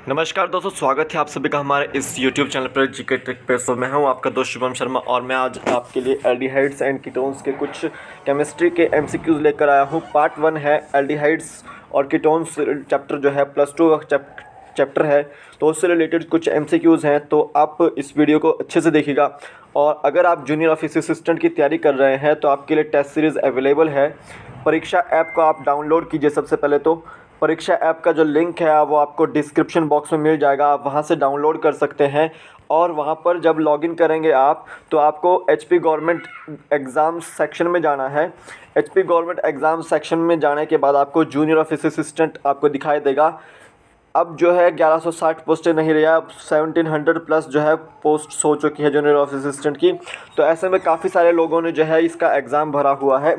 नमस्कार दोस्तों, स्वागत है आप सभी का हमारे इस YouTube चैनल पर जीके ट्रिक पे। तो मैं हूं आपका दोस्त शुभम शर्मा और मैं आज आपके लिए एल्डिहाइड्स एंड कीटोन्स के कुछ केमिस्ट्री के MCQs लेकर आया हूं। पार्ट 1 है एल्डिहाइड्स और कीटोन्स चैप्टर जो है +2 चैप्टर है, तो उससे रिलेटेड कुछ MCQs हैं। तो आप इस वीडियो को अच्छे से देखिएगा। और अगर आप जूनियर ऑफिस असिस्टेंट की तैयारी कर रहे हैं तो आपके लिए टेस्ट सीरीज़ अवेलेबल है। परीक्षा ऐप को आप डाउनलोड कीजिए। सबसे पहले तो परीक्षा ऐप का जो लिंक है वो आपको डिस्क्रिप्शन बॉक्स में मिल जाएगा, आप वहां से डाउनलोड कर सकते हैं। और वहां पर जब लॉगिन करेंगे आप तो आपको HP गवर्नमेंट एग्ज़ाम सेक्शन में जाना है। HP गवर्नमेंट एग्ज़ाम सेक्शन में जाने के बाद आपको जूनियर ऑफिस असिस्टेंट आपको दिखाई देगा। अब जो है 1160 पोस्टें नहीं रही, अब 1700 प्लस जो है पोस्ट हो चुकी है जूनियर ऑफिस असिस्टेंट की। तो ऐसे में काफ़ी सारे लोगों ने जो है इसका एग्ज़ाम भरा हुआ है।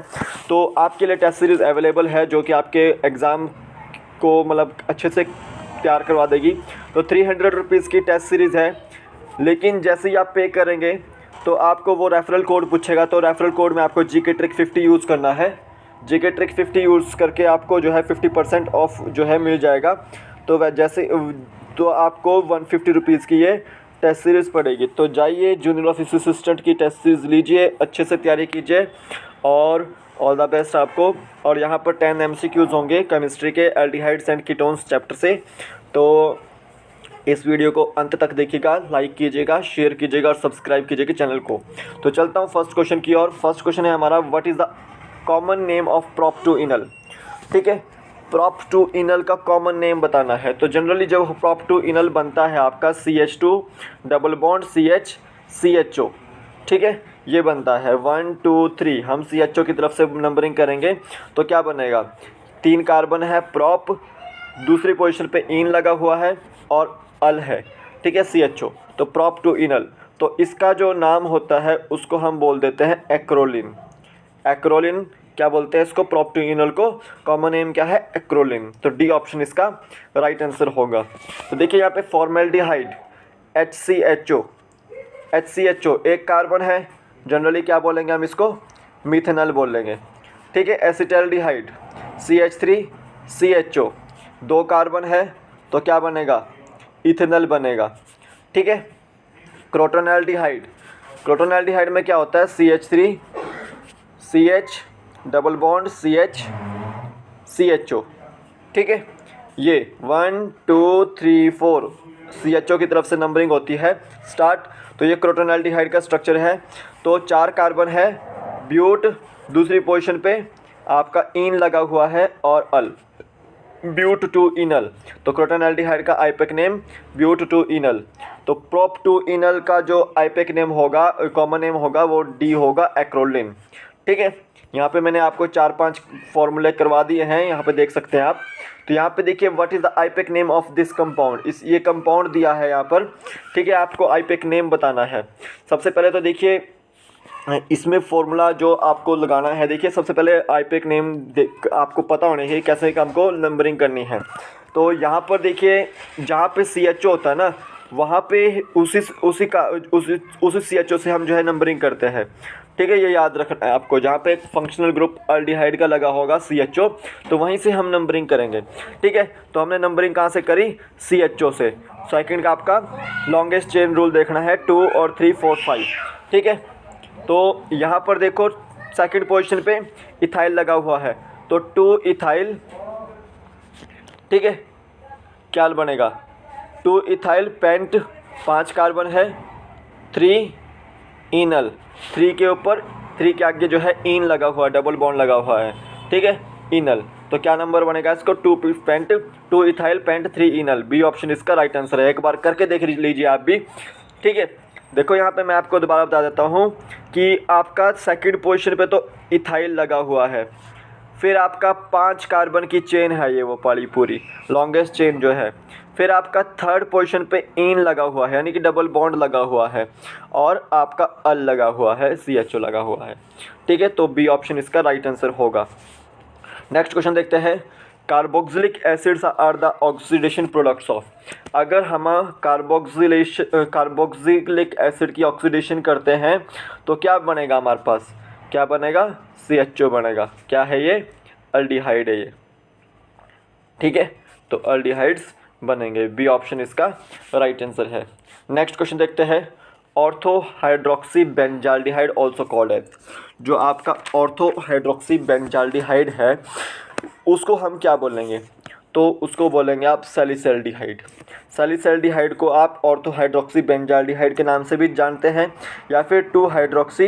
तो आपके लिए टेस्ट सीरीज़ अवेलेबल है जो कि आपके एग्ज़ाम को मतलब अच्छे से तैयार करवा देगी। तो 300 रुपीज़ की टेस्ट सीरीज़ है, लेकिन जैसे ही आप पे करेंगे तो आपको वो रेफरल कोड पूछेगा। तो रेफरल कोड में आपको जीके ट्रिक 50 यूज़ करना है। जीके ट्रिक 50 यूज़ करके आपको जो है 50% ऑफ जो है मिल जाएगा। तो वह जैसे तो आपको 150 रुपीज़ की ये टेस्ट सीरीज़ पड़ेगी। तो जाइए जूनियर ऑफिस असिस्टेंट की टेस्ट सीरीज़ लीजिए, अच्छे से तैयारी कीजिए और ऑल द बेस्ट आपको। और यहाँ पर 10 MCQs होंगे केमिस्ट्री के एल्डिहाइड्स एंड कीटोन्स चैप्टर से। तो इस वीडियो को अंत तक देखिएगा, लाइक कीजिएगा, शेयर कीजिएगा और सब्सक्राइब कीजिएगा चैनल को। तो चलता हूँ फर्स्ट क्वेश्चन की ओर। फर्स्ट क्वेश्चन है हमारा, what is the common name of prop two enal. ठीक है, प्रॉप टू इनल का कॉमन नेम बताना है। तो जनरली जब प्रॉप टू इनल बनता है आपका CH2 double bond CH CHO, ठीक है, ये बनता है 1 2 3। हम CHO की तरफ से नंबरिंग करेंगे तो क्या बनेगा, 3 कार्बन है, प्रॉप, दूसरी पोजीशन पे इन लगा हुआ है और अल है, ठीक है, CHO। तो प्रॉप टू इनल, तो इसका जो नाम होता है उसको हम बोल देते हैं एक्रोलिन। एक्रोलिन क्या बोलते हैं इसको, प्रॉप टू इनल को कॉमन नेम क्या है, एक्रोलिन। तो डी ऑप्शन इसका राइट आंसर होगा। तो देखिए यहाँ पे फॉर्मेल्डिहाइड HCHO एक कार्बन है, जनरली क्या बोलेंगे हम इसको, मिथेनॉल बोलेंगे, ठीक है। एसिटाल्डिहाइड CH3 CHO 2 कार्बन है तो क्या बनेगा, इथेनॉल बनेगा, ठीक है। क्रोटोनैल्डिहाइड में क्या होता है, CH3 CH double bond CH CHO, ठीक है। ये 1 2 3 4 CHO की तरफ से नंबरिंग होती है स्टार्ट। तो ये क्रोटोनैल्डिहाइड का स्ट्रक्चर है। तो 4 कार्बन है, ब्यूट, दूसरी पोजीशन पे आपका इन लगा हुआ है और अल, ब्यूट टू इनल। तो क्रोटोनैल्डिहाइड का आईपेक नेम ब्यूट टू इनल। तो प्रॉप टू इनल का जो आईपेक नेम होगा, कॉमन नेम होगा, वो डी होगा, एक्रोलिन, ठीक है। यहाँ पे मैंने आपको 4-5 फॉर्मूले करवा दिए हैं, यहाँ पे देख सकते हैं आप। तो यहाँ पे देखिए, what is the IUPAC name of this compound, इस ये कंपाउंड दिया है यहाँ पर, ठीक है। आपको आईपेक नेम बताना है। सबसे पहले तो देखिए इसमें फॉर्मूला जो आपको लगाना है, देखिए सबसे पहले आईपेक नेम आपको पता होने चाहिए कैसे हमको नंबरिंग करनी है। तो यहाँ पर देखिए जहाँ पे CHO होता है ना, वहाँ पे उसी CHO से हम जो है नंबरिंग करते हैं, ठीक है। ये याद रखना है आपको, जहाँ पे फंक्शनल ग्रुप एल्डिहाइड का लगा होगा CHO, तो वहीं से हम नंबरिंग करेंगे, ठीक है। तो हमने नंबरिंग कहाँ से करी, CHO से। सेकंड का आपका लॉन्गेस्ट चेन रूल देखना है, 2 और 3 4 5, ठीक है। तो यहाँ पर देखो सेकंड पोजीशन पे इथाइल लगा हुआ है, तो 2 इथाइल, ठीक है, क्या बनेगा, 2 इथाइल पेंट, 5 कार्बन है, 3 इनल, 3 के ऊपर 3 के आगे जो है इन लगा हुआ है, डबल बॉन्ड लगा हुआ है, ठीक है, इनल। तो क्या नंबर बनेगा इसको, 2 pent 2 ethyl pent 3 enal. B option इसका राइट आंसर है। एक बार करके देख लीजिए आप भी, ठीक है। देखो यहाँ पे मैं आपको दोबारा बता देता हूँ कि आपका सेकंड पोजीशन पे तो इथाइल लगा हुआ है, फिर आपका 5 कार्बन की चेन है, ये वो पाली पूरी लॉन्गेस्ट चेन जो है। फिर आपका थर्ड पोजीशन पे इन लगा हुआ है, यानी कि डबल बॉन्ड लगा हुआ है, और आपका अल लगा हुआ है, CHO लगा हुआ है, ठीक है। तो बी ऑप्शन इसका राइट आंसर होगा। नेक्स्ट क्वेश्चन देखते हैं, carboxylic acids are the oxidation products of. अगर हम कार्बोक्सिलिक एसिड की ऑक्सीडेशन करते हैं तो क्या बनेगा हमारे पास, क्या बनेगा, CHO बनेगा। क्या है ये, अल्डिहाइड है ये, ठीक है। तो अल्डिहाइड्स बनेंगे। बी ऑप्शन इसका राइट आंसर है। नेक्स्ट क्वेश्चन देखते हैं। Ortho hydroxy benzaldehyde also called है। जो आपका ऑर्थो हाइड्रोक्सी बेंजाल्डिहाइड है उसको हम क्या बोलेंगे? तो उसको बोलेंगे आप सैलिसैल्डिहाइड। सैलिसैल्डिहाइड को आप ऑर्थो हाइड्रोक्सी बेंजाल्डिहाइड के नाम से भी जानते हैं या फिर 2 हाइड्रोक्सी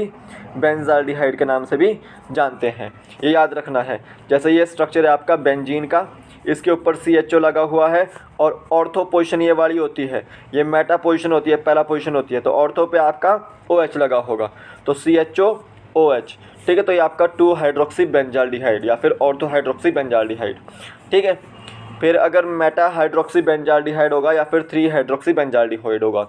बेंजाल्डिहाइड के नाम से भी जानते हैं। ये याद रखना है। जैसे ये स्ट्रक्चर है आपका बेंजीन का, इसके ऊपर CHO लगा हुआ है और ऑर्थो पोजीशन ये वाली होती है, ये मेटा पोजीशन होती है, पहला पोजीशन होती है। तो ऑर्थो पे आपका OH लगा होगा, तो CHO OH, ठीक है। तो ये आपका 2 हाइड्रोक्सी बेंजाल्डिहाइड या फिर ऑर्थो हाइड्रोक्सी बेंजाल्डिहाइड, ठीक है। फिर अगर मेटा हाइड्रोक्सी बेंजाल्डिहाइड होगा या फिर 3 हाइड्रोक्सी बेंजाल्डिहाइड होगा,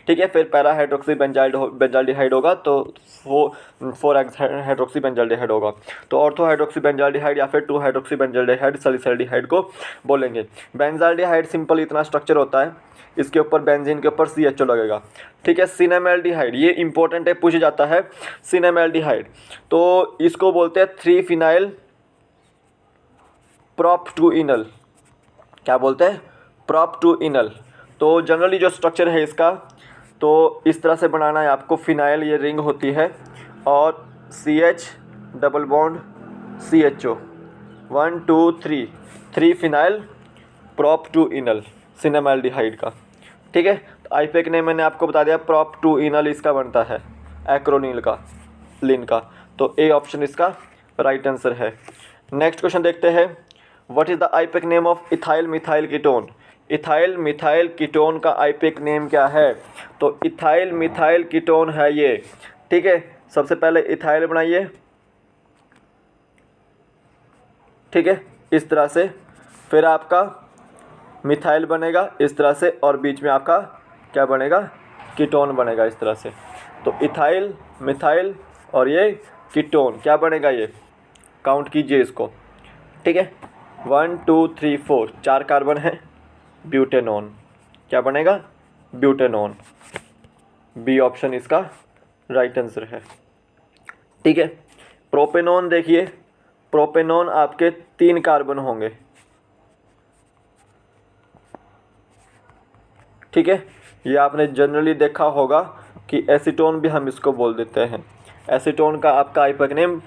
ठीक है। फिर पैरा हाइड्रोक्सी बेंजाल्डिहाइड होगा तो 4 हाइड्रोक्सी बेंजाल्डिहाइड होगा। तो ऑर्थो हाइड्रोक्सी बेंजाल्डिहाइड या फिर 2 हाइड्रोक्सी बेंजाल्डिहाइड सैलिसैल्डिहाइड को बोलेंगे। बेंजाल्डिहाइड सिंपल इतना स्ट्रक्चर होता है, इसके ऊपर बेंजीन के ऊपर CHO लगेगा, ठीक है। सिनेमैल्डिहाइड, ये इंपॉर्टेंट है, पूछ जाता है। सिनेमैल्डिहाइड तो इसको बोलते हैं 3 फिनाइल प्रोप-2-इनल। क्या बोलते हैं? प्रोप-2-इनल। तो जनरली जो स्ट्रक्चर है इसका, तो इस तरह से बनाना है आपको। फिनाइल ये रिंग होती है और CH double bond CHO 1 2 3 3 phenyl prop two enal cinnamaldehyde का, ठीक है। तो आईपैक ने मैंने आपको बता दिया प्रोप-2-इनल इसका बनता है एक्रोनिल का, लिन का। तो ए ऑप्शन इसका राइट आंसर है। नेक्स्ट क्वेश्चन देखते हैं। What is the IUPAC name of ethyl methyl ketone? Ethyl methyl ketone का आईपैक नेम क्या है? तो इथाइल मिथाइल कीटोन है ये, ठीक है। सबसे पहले इथाइल बनाइए, ठीक है, इस तरह से। फिर आपका मिथाइल बनेगा इस तरह से और बीच में आपका क्या बनेगा? कीटोन बनेगा इस तरह से। तो इथाइल मिथाइल और ये कीटोन क्या बनेगा? ये काउंट कीजिए इसको, ठीक है। 1 2 3 4 4 कार्बन है। ब्यूटेनॉन क्या बनेगा? ब्यूटेनॉन। बी ऑप्शन इसका राइट आंसर है, ठीक है। प्रोपेनॉन देखिए, प्रोपेनॉन आपके 3 कार्बन होंगे, ठीक है। ये आपने जनरली देखा होगा कि एसीटोन भी हम इसको बोल देते हैं। एसीटोन का आपका आईपैक नेम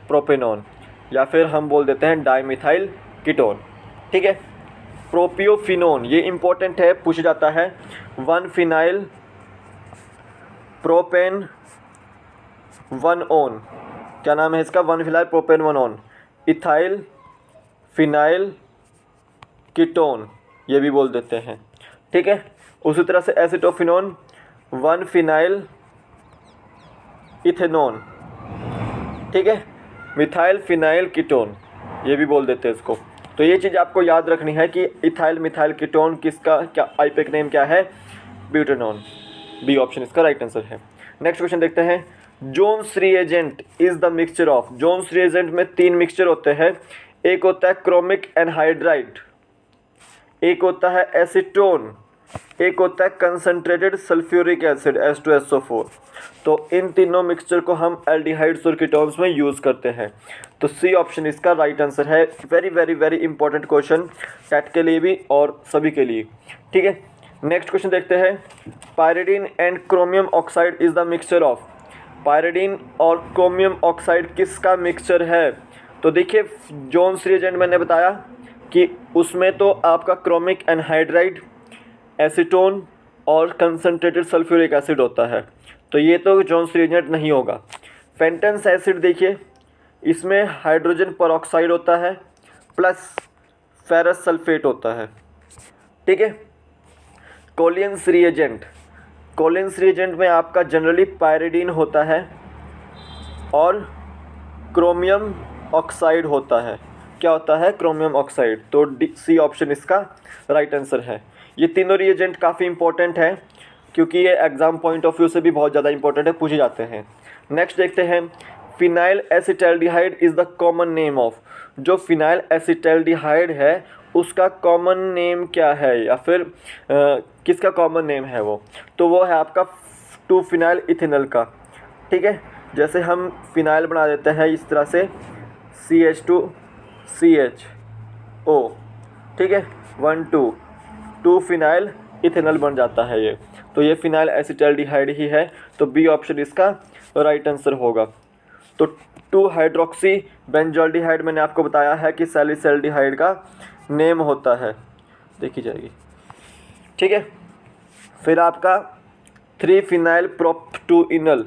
प्रोपेनॉन या फिर हम बोल देते हैं डाइमिथाइल कीटोन, ठीक है। प्रोपियोफिनोन ये इंपॉर्टेंट है, पूछा जाता है। 1 फिनाइल प्रोपेन 1 ओन, क्या नाम है इसका? 1 phenyl propane 1 own. Ethyl phenyl ketone ये भी बोल देते हैं, ठीक है। उसी तरह से एसिटोफिनोन 1 फिनाइल इथेनॉन, ठीक है। मिथाइल फिनाइल कीटोन ये भी बोल देते हैं इसको। तो ये चीज़ आपको याद रखनी है कि इथाइल मिथाइल कीटोन किसका क्या आईपैक नेम क्या है? ब्यूटेनॉन। बी ऑप्शन इसका राइट आंसर है। नेक्स्ट क्वेश्चन देखते हैं। Jones reagent is the mixture of. Jones reagent में 3 मिक्सचर होते हैं। एक होता है क्रोमिक एनहाइड्राइड, एक होता है एसीटोन, एक होता है कंसंट्रेटेड सल्फ्यूरिक एसिड H2SO4। तो इन तीनों मिक्सचर को हम एल्डिहाइड्स और कीटोन्स में यूज़ करते हैं। तो सी ऑप्शन इसका राइट आंसर है। Very very very important question, TET के लिए भी और सभी के लिए, ठीक है। नेक्स्ट क्वेश्चन देखते हैं। Pyridine and chromium oxide is the mixture of. Pyridine और क्रोमियम ऑक्साइड किसका मिक्सचर है? तो देखिए जोन्स रिएजेंट मैंने बताया कि उसमें तो आपका क्रोमिक एनहाइड्राइड, एसीटोन और कंसंट्रेटेड सल्फ्यूरिक एसिड होता है। तो ये तो जोन्स रिएजेंट नहीं होगा। फेंटन्स एसिड देखिए, इसमें हाइड्रोजन परऑक्साइड होता है प्लस फेरस सल्फेट होता है, ठीक है। कोलियंस रिएजेंट, कोलियंस रिएजेंट में आपका जनरली पायरिडीन होता है और क्रोमियम ऑक्साइड होता है। क्या होता है? Chromium oxide. तो सी ऑप्शन इसका राइट आंसर है। ये तीनों रिएजेंट काफ़ी इंपॉर्टेंट है क्योंकि ये एग्जाम पॉइंट ऑफ व्यू से भी बहुत ज़्यादा इंपॉर्टेंट है, पूछे जाते हैं। नेक्स्ट देखते हैं। Phenyl acetaldehyde is the common name of. जो फिनाइल एसिटैल्डिहाइड है उसका कॉमन नेम क्या है या फिर किसका कॉमन नेम है वो? तो वो है आपका 2 फिनाइल इथेनॉल का, ठीक है। जैसे हम फिनाइल बना देते हैं इस तरह से CH2CHO, ठीक है, 1 2, 2 फिनाइल इथेनॉल बन जाता है ये। तो ये फिनाइल एसिटाल्डिहाइड ही है, तो बी ऑप्शन इसका राइट आंसर होगा। तो 2 हाइड्रोक्सी बेंजोल्डिहाइड मैंने आपको बताया है कि सैलिसैल्डिहाइड का नेम होता है, देखी जाएगी, ठीक है। फिर आपका 3 फिनाइल प्रोपटूइनल,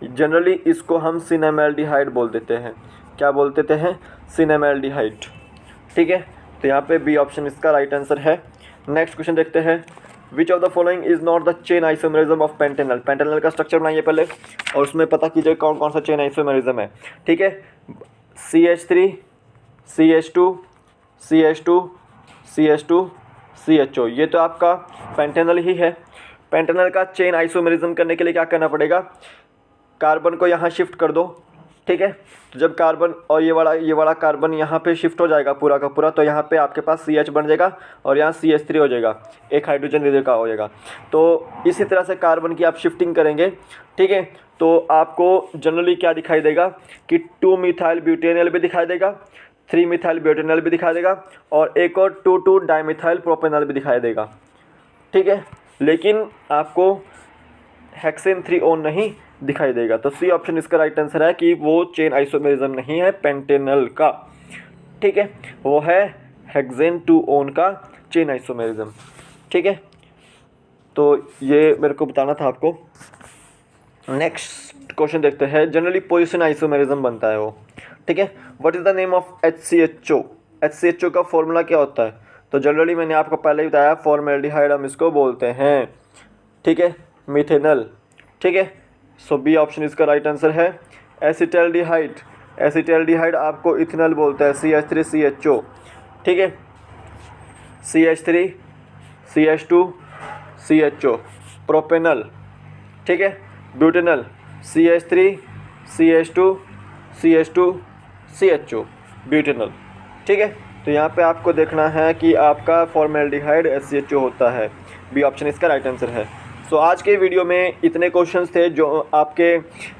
जनरली इसको हम सिनेमैल्डिहाइड बोल देते हैं। क्या बोल देते हैं? सिनेमैल्डिहाइड, ठीक है। तो यहाँ पे बी ऑप्शन इसका राइट आंसर है। नेक्स्ट क्वेश्चन देखते हैं, which of the following is not the chain isomerism of Pantanal. Pantanal का स्ट्रक्चर बनाइए पहले और उसमें पता कीजिए कौन कौन सा चेन आइसोमेरिज्म है, ठीक है। CH3 CH2 CH2 CH2 CHO, ये तो आपका पेंटेनल ही है। पेंटेनल का चेन आइसोमेरिज्म करने के लिए क्या करना पड़ेगा? कार्बन को यहाँ शिफ्ट कर दो, ठीक है। तो जब कार्बन और ये वाला कार्बन यहाँ पे शिफ्ट हो जाएगा पूरा का पूरा, तो यहाँ पे आपके पास CH बन जाएगा और यहाँ CH3 हो जाएगा, एक हाइड्रोजन इधर का हो जाएगा। तो इसी तरह से कार्बन की आप शिफ्टिंग करेंगे, ठीक है। तो आपको जनरली क्या दिखाई देगा कि 2 मिथाइल ब्यूटेनॉल भी दिखाई देगा, 3 मिथाइल ब्यूटेनॉल भी दिखाई देगा और एक और 2 डाइमिथाइल प्रोपेनॉल भी दिखाई देगा, ठीक है। लेकिन आपको हेक्सेन 3 नहीं दिखाई देगा। तो सी ऑप्शन इसका राइट आंसर है कि वो चेन आइसोमेरिज्म नहीं है पेंटेनल का, ठीक है, वो है हेक्सेन 2 का चेन आइसोमेरिज्म, ठीक है। तो ये मेरे को बताना था आपको। नेक्स्ट क्वेश्चन देखते हैं, जनरली पोजीशन आइसोमेरिज्म बनता है वो, ठीक है। What is the name of HCHO? HCHO का फॉर्मूला क्या होता है? तो जनरली मैंने आपको पहले ही बताया, फॉर्मेल्डिहाइड हम इसको बोलते हैं, ठीक है, मिथेनल, ठीक है। सो बी ऑप्शन इसका राइट आंसर है। एसिटाल्डिहाइड, एसिटाल्डिहाइड आपको इथेनॉल बोलता है, CH3 CHO, ठीक है। CH3 CH2 CHO, प्रोपेनल, ठीक है। Butanal CH3 CH2 CH2 CHO, butanal, ठीक है। तो यहाँ पे आपको देखना है कि आपका फॉर्मेल्डिहाइड HCHO होता है, बी ऑप्शन इसका राइट आंसर है। सो आज के वीडियो में इतने क्वेश्चंस थे जो आपके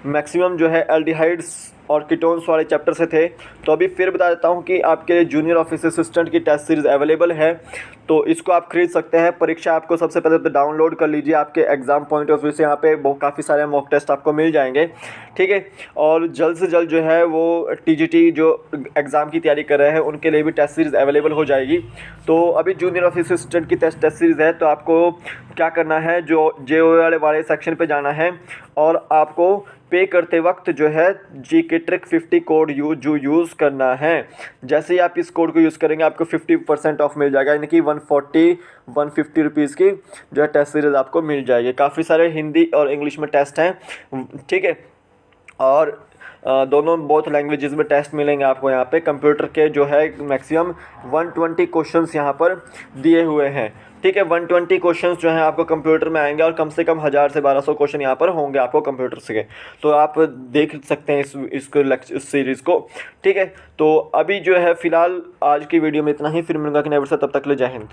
मैक्सिमम जो है एल्डिहाइड्स और कीटोन्स वाले चैप्टर से थे। तो अभी फिर बता देता हूँ कि आपके लिए जूनियर ऑफिस असिस्टेंट की टेस्ट सीरीज़ अवेलेबल है, तो इसको आप खरीद सकते हैं। परीक्षा आपको सबसे पहले तो डाउनलोड कर लीजिए, आपके एग्जाम पॉइंट ऑफ व्यू से यहाँ पे बहुत काफ़ी सारे मॉक टेस्ट आपको मिल जाएंगे, ठीक है। और जल्द से जल्द जो है वो TGT जो एग्ज़ाम की तैयारी कर रहे हैं उनके लिए भी टेस्ट सीरीज़ अवेलेबल हो जाएगी। तो अभी जूनियर ऑफिस असिस्टेंट की टेस्ट सीरीज़ है, तो आपको क्या करना है, जो JOA वाले सेक्शन पे जाना है और आपको पे करते वक्त जो है GK ट्रिक 50 कोड यूज़ करना है। जैसे ही आप इस कोड को यूज़ करेंगे आपको 50% ऑफ मिल जाएगा, यानी कि 150 रुपीज़ की जो है टेस्ट सीरीज़ आपको मिल जाएगी। काफ़ी सारे हिंदी और इंग्लिश में टेस्ट हैं, ठीक है, और दोनों बोथ लैंग्वेजेस में टेस्ट मिलेंगे आपको। यहाँ पे कंप्यूटर के जो है मैक्सिमम 120 क्वेश्चंस यहाँ पर दिए हुए हैं, ठीक है। 120 क्वेश्चंस जो हैं आपको कंप्यूटर में आएंगे और कम से कम 1000 से 1200 क्वेश्चन यहाँ पर होंगे आपको कंप्यूटर से, तो आप देख सकते हैं इस सीरीज़ को, ठीक है। तो अभी जो है फ़िलहाल आज की वीडियो में इतना ही, फिर मिलूंगा कि नेक्स्ट, तब तक ले जय हिंद।